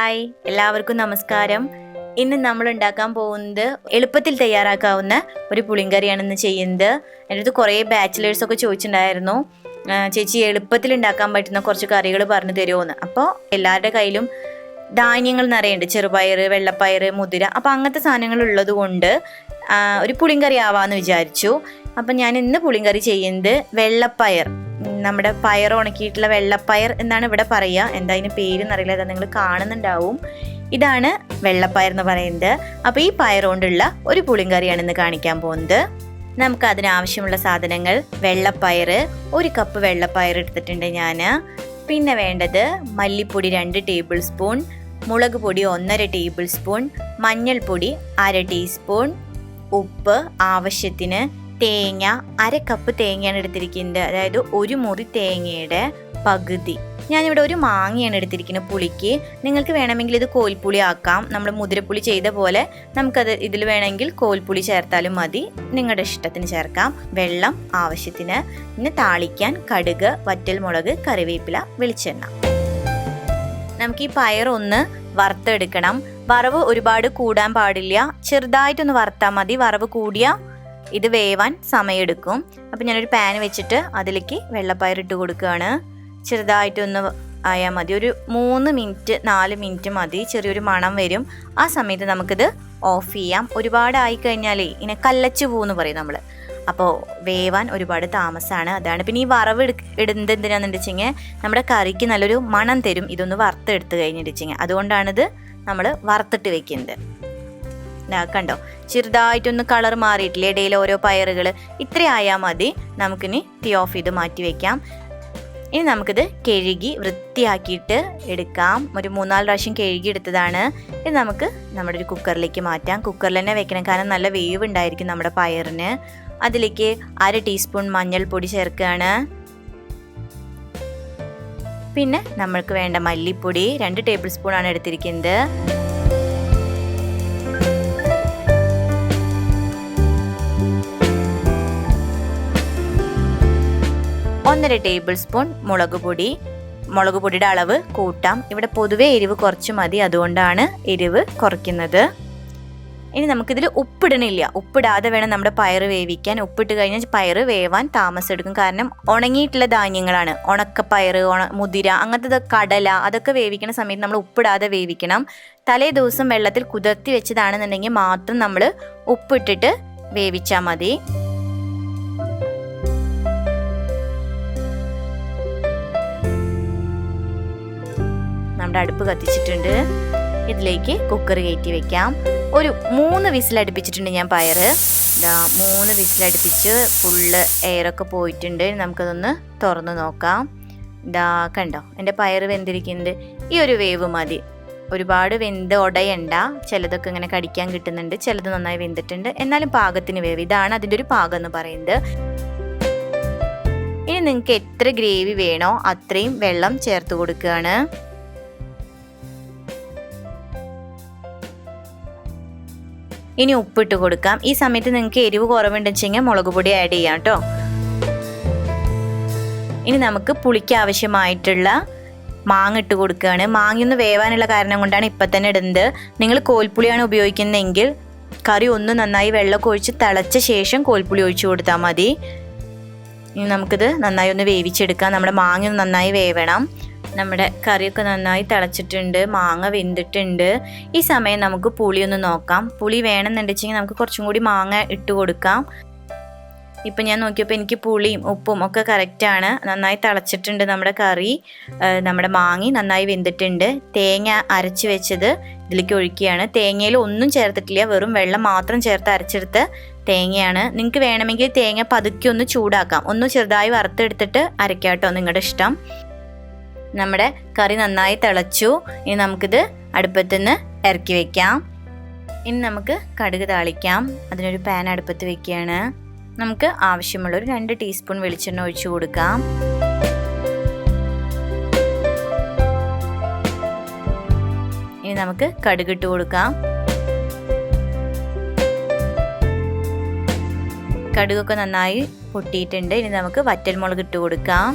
Hi, എല്ലാവർക്കും നമസ്കാരം. ഇന്ന് നമ്മൾ ഉണ്ടാക്കാൻ പോകുന്നത് എളുപ്പത്തിൽ തയ്യാറാക്കാവുന്ന ഒരു പുളിങ്കറിയാണെന്ന് ചെയ്യുന്നത്. എൻ്റെ അടുത്ത് കുറേ ബാച്ചിലേഴ്സൊക്കെ ചോദിച്ചിട്ടുണ്ടായിരുന്നു, ചേച്ചി എളുപ്പത്തിൽ ഉണ്ടാക്കാൻ പറ്റുന്ന കുറച്ച് കറികൾ പറഞ്ഞു തരുമോയെന്ന്. അപ്പോൾ എല്ലാവരുടെ കയ്യിലും ധാന്യങ്ങൾ നിറയുണ്ട്, ചെറുപയർ, വെള്ളപ്പയർ, മുതിര. അപ്പോൾ അങ്ങനത്തെ സാധനങ്ങൾ ഉള്ളത് കൊണ്ട് ഒരു പുളിങ്കറി ആവാമെന്ന് വിചാരിച്ചു. അപ്പം ഞാൻ ഇന്ന് പുളിങ്കറി ചെയ്യുന്നത് വെള്ളപ്പയർ, നമ്മുടെ പയർ ഉണക്കിയിട്ടുള്ള വെള്ളപ്പയർ എന്നാണ് ഇവിടെ പറയുക. എന്താ അതിന് പേരെന്നറിയില്ല, അത് നിങ്ങൾ കാണുന്നുണ്ടാവും. ഇതാണ് വെള്ളപ്പയർ എന്ന് പറയുന്നത്. അപ്പോൾ ഈ പയർ കൊണ്ടുള്ള ഒരു പുളിങ്കറിയാണ് ഇന്ന് കാണിക്കാൻ പോകുന്നത്. നമുക്ക് അതിനാവശ്യമുള്ള സാധനങ്ങൾ: വെള്ളപ്പയർ, 1 കപ്പ് വെള്ളപ്പയർ എടുത്തിട്ടുണ്ട് ഞാൻ. പിന്നെ വേണ്ടത് മല്ലിപ്പൊടി 2 ടേബിൾ സ്പൂൺ, മുളക് പൊടി 1.5 ടേബിൾ സ്പൂൺ, മഞ്ഞൾപ്പൊടി 1/2 ടീസ്പൂൺ, ഉപ്പ് ആവശ്യത്തിന്, തേങ്ങ 1 കപ്പ് തേങ്ങയാണ് എടുത്തിരിക്കുന്നത്, അതായത് 1 മുറി തേങ്ങയുടെ പകുതി. ഞാനിവിടെ 1 മാങ്ങയാണ് എടുത്തിരിക്കുന്നത് പുളിക്ക്. നിങ്ങൾക്ക് വേണമെങ്കിൽ ഇത് കോൽപ്പുളി ആക്കാം, നമ്മൾ മുതിരപ്പുളി ചെയ്ത പോലെ. നമുക്കത് ഇതിൽ വേണമെങ്കിൽ കോൽപ്പുളി ചേർത്താലും മതി, നിങ്ങളുടെ ഇഷ്ടത്തിന് ചേർക്കാം. വെള്ളം ആവശ്യത്തിന്. പിന്നെ താളിക്കാൻ കടുക്, വറ്റൽമുളക്, കറിവേപ്പില, വെളിച്ചെണ്ണ. നമുക്ക് ഈ പയർ ഒന്ന് വറുത്തെടുക്കണം. വറവ് ഒരുപാട് കൂടാൻ പാടില്ല, ചെറുതായിട്ടൊന്ന് വറുത്താൽ മതി. വറവ് കൂടിയാൽ ഇത് വേവാൻ സമയമെടുക്കും. അപ്പം ഞാനൊരു പാൻ വെച്ചിട്ട് അതിലേക്ക് വെള്ളപ്പയർ ഇട്ട് കൊടുക്കുകയാണ്. ചെറുതായിട്ടൊന്ന് ആയാൽ മതി, ഒരു 3 മിനിറ്റ് 4 മിനിറ്റ് മതി. ചെറിയൊരു മണം വരും. ആ സമയത്ത് നമുക്കിത് ഓഫ് ചെയ്യാം. ഒരുപാട് ആയിക്കഴിഞ്ഞാലേ ഇങ്ങനെ കല്ലച്ചു പോകുമെന്ന് പറയും നമ്മൾ. അപ്പോൾ വേവാൻ ഒരുപാട് താമസമാണ്, അതാണ്. പിന്നെ ഈ വറവ് ഇടുന്നത് എന്തിനാണെന്ന് വെച്ചെങ്കിൽ നമ്മുടെ കറിക്ക് നല്ലൊരു മണം തരും, ഇതൊന്ന് വറുത്തെടുത്ത് കഴിഞ്ഞിട്ടുവെച്ചെങ്കിൽ. അതുകൊണ്ടാണിത് നമ്മൾ വറുത്തിട്ട് വെക്കുന്നത്. കണ്ടോ, ചെറുതായിട്ടൊന്ന് കളർ മാറിയിട്ടില്ലേ ഇടയിൽ ഓരോ പയറുകൾ. ഇത്രയായാൽ മതി. നമുക്കിനി തീ ഓഫ് ചെയ്ത് മാറ്റി വയ്ക്കാം. ഇനി നമുക്കിത് കഴുകി വൃത്തിയാക്കിയിട്ട് എടുക്കാം. ഒരു 3-4 പ്രാവശ്യം കഴുകി എടുത്തതാണ്. ഇത് നമുക്ക് നമ്മുടെ ഒരു കുക്കറിലേക്ക് മാറ്റാം. കുക്കറിൽ തന്നെ വെക്കണം, കാരണം നല്ല വേവ് ഉണ്ടായിരിക്കും നമ്മുടെ പയറിന്. അതിലേക്ക് 1/2 ടീസ്പൂൺ മഞ്ഞൾപ്പൊടി ചേർക്കുകയാണ്. പിന്നെ നമ്മൾക്ക് വേണ്ട മല്ലിപ്പൊടി 2 ടേബിൾ സ്പൂൺ ആണ് എടുത്തിരിക്കുന്നത്. 1.5 ടേബിൾ സ്പൂൺ മുളക് പൊടി. മുളക് പൊടിയുടെ അളവ് കൂട്ടാം. ഇവിടെ പൊതുവെ എരിവ് കുറച്ച് മതി, അതുകൊണ്ടാണ് എരിവ് കുറയ്ക്കുന്നത്. ഇനി നമുക്കിതിൽ ഉപ്പിടണില്ല, ഉപ്പിടാതെ വേണം നമ്മുടെ പയർ വേവിക്കാൻ. ഉപ്പിട്ട് കഴിഞ്ഞാൽ പയർ വേവാൻ താമസം എടുക്കും, കാരണം ഉണങ്ങിയിട്ടുള്ള ധാന്യങ്ങളാണ്. ഉണക്കപ്പയർ, മുതിര, അങ്ങനത്തെ കടല, അതൊക്കെ വേവിക്കുന്ന സമയത്ത് നമ്മൾ ഉപ്പിടാതെ വേവിക്കണം. തലേ ദിവസം വെള്ളത്തിൽ കുതിർത്തി വെച്ചതാണെന്നുണ്ടെങ്കിൽ മാത്രം നമ്മൾ ഉപ്പിട്ടിട്ട് വേവിച്ചാൽ മതി. നമ്മുടെ അടുപ്പ് കത്തിച്ചിട്ടുണ്ട്. ഇതിലേക്ക് കുക്കർ കയറ്റി വെക്കാം. ഒരു 3 വിസിൽ അടുപ്പിച്ചിട്ടുണ്ട് ഞാൻ പയർ. 3 വിസിൽ അടുപ്പിച്ച് ഫുള്ള് എയറൊക്കെ പോയിട്ടുണ്ട്. നമുക്കതൊന്ന് തുറന്ന് നോക്കാം. കണ്ടോ, എൻ്റെ പയർ വെന്തിരിക്കുന്നത്. ഈ ഒരു വേവ് മതി, ഒരുപാട് വെന്ത് ഉടയണ്ട. ചിലതൊക്കെ ഇങ്ങനെ കടിക്കാൻ കിട്ടുന്നുണ്ട്, ചിലത് നന്നായി വെന്തിട്ടുണ്ട്, എന്നാലും പാകത്തിന് വേവ്. ഇതാണ് അതിൻ്റെ ഒരു പാകം എന്ന് പറയുന്നത്. ഇനി നിങ്ങൾക്ക് എത്ര ഗ്രേവി വേണോ അത്രയും വെള്ളം ചേർത്ത് കൊടുക്കുകയാണ്. ഇനി ഉപ്പിട്ട് കൊടുക്കാം. ഈ സമയത്ത് നിങ്ങൾക്ക് എരിവ് കുറവുണ്ടെന്ന് വെച്ചെങ്കിൽ മുളക് പൊടി ആഡ് ചെയ്യാം കേട്ടോ. ഇനി നമുക്ക് പുളിക്ക് ആവശ്യമായിട്ടുള്ള മാങ്ങ ഇട്ട് കൊടുക്കുകയാണ്. മാങ്ങയൊന്ന് വേവാനുള്ള കാരണം കൊണ്ടാണ് ഇപ്പം തന്നെ ഇടുന്നത്. നിങ്ങൾ കോൽപ്പുളിയാണ് ഉപയോഗിക്കുന്നതെങ്കിൽ കറി ഒന്ന് നന്നായി വെള്ളമൊക്കെ ഒഴിച്ച് തിളച്ച ശേഷം കോൽപ്പുളി ഒഴിച്ചു കൊടുത്താൽ മതി. ഇനി നമുക്കിത് നന്നായി ഒന്ന് വേവിച്ചെടുക്കാം. നമ്മുടെ മാങ്ങ ഒന്ന് നന്നായി വേവണം. നമ്മുടെ കറിയൊക്കെ നന്നായി തിളച്ചിട്ടുണ്ട്, മാങ്ങ വെന്തിട്ടുണ്ട്. ഈ സമയം നമുക്ക് പുളി ഒന്ന് നോക്കാം. പുളി വേണമെന്നുണ്ടെങ്കിൽ നമുക്ക് കുറച്ചും കൂടി മാങ്ങ ഇട്ട് കൊടുക്കാം. ഇപ്പം ഞാൻ നോക്കിയപ്പോൾ എനിക്ക് പുളിയും ഉപ്പും ഒക്കെ കറക്റ്റാണ്. നന്നായി തിളച്ചിട്ടുണ്ട് നമ്മുടെ കറി. നമ്മുടെ മാങ്ങി നന്നായി വെന്തിട്ടുണ്ട്. തേങ്ങ അരച്ച് വെച്ചത് ഇതിലേക്ക് ഒഴിക്കുകയാണ്. തേങ്ങയിൽ ഒന്നും ചേർത്തിട്ടില്ല, വെറും വെള്ളം മാത്രം ചേർത്ത് അരച്ചെടുത്ത് തേങ്ങയാണ്. നിങ്ങൾക്ക് വേണമെങ്കിൽ തേങ്ങ പതുക്കി ഒന്ന് ചൂടാക്കാം, ഒന്ന് ചെറുതായി വറുത്തെടുത്തിട്ട് അരയ്ക്കാം കേട്ടോ, നിങ്ങളുടെ ഇഷ്ടം. നമ്മുടെ കറി നന്നായി തിളച്ചു. ഇനി നമുക്കിത് അടുപ്പത്തുനിന്ന് ഇറക്കി വെക്കാം. ഇനി നമുക്ക് കടുക് താളിക്കാം. അതിനൊരു പാൻ അടുപ്പത്ത് വെക്കുകയാണ്. നമുക്ക് ആവശ്യമുള്ളൊരു 2 ടീസ്പൂൺ വെളിച്ചെണ്ണ ഒഴിച്ചു കൊടുക്കാം. ഇനി നമുക്ക് കടുക് ഇട്ട് കൊടുക്കാം. കടുകൊക്കെ നന്നായി പൊട്ടിയിട്ടുണ്ട്. ഇനി നമുക്ക് വറ്റൽമുളക് ഇട്ട് കൊടുക്കാം.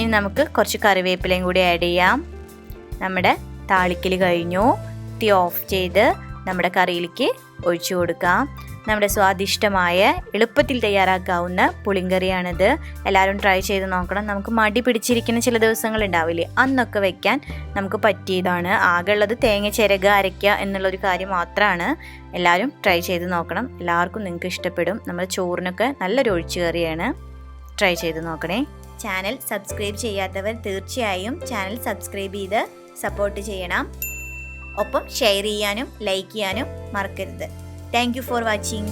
ഇനി നമുക്ക് കുറച്ച് കറിവേപ്പിലയും കൂടി ആഡ് ചെയ്യാം. നമ്മുടെ താളിക്കൽ കഴിഞ്ഞു. തീ ഓഫ് ചെയ്ത് നമ്മുടെ കറിയിലേക്ക് ഒഴിച്ചു കൊടുക്കാം. നമ്മുടെ സ്വാദിഷ്ടമായ എളുപ്പത്തിൽ തയ്യാറാക്കാവുന്ന പുളിങ്കറിയാണിത്. എല്ലാവരും ട്രൈ ചെയ്ത് നോക്കണം. നമുക്ക് മടി പിടിച്ചിരിക്കുന്ന ചില ദിവസങ്ങൾ ഉണ്ടാവില്ലേ, അന്നൊക്കെ വെക്കാൻ നമുക്ക് പറ്റിയതാണ്. ആകെ ഉള്ളത് തേങ്ങ ചിരക അരയ്ക്കുക എന്നുള്ളൊരു കാര്യം മാത്രമാണ്. എല്ലാവരും ട്രൈ ചെയ്ത് നോക്കണം. എല്ലാവർക്കും നിങ്ങൾക്ക് ഇഷ്ടപ്പെടും. നമ്മുടെ ചോറിനൊക്കെ നല്ലൊരു ഒഴിച്ചുകറിയാണ്. ട്രൈ ചെയ്ത് നോക്കണേ. ചാനൽ സബ്സ്ക്രൈബ് ചെയ്യാത്തവർ തീർച്ചയായും ചാനൽ സബ്സ്ക്രൈബ് ചെയ്ത് സപ്പോർട്ട് ചെയ്യണം. ഒപ്പം ഷെയർ ചെയ്യാനും ലൈക്ക് ചെയ്യാനും മറക്കരുത്. Thank you for watching.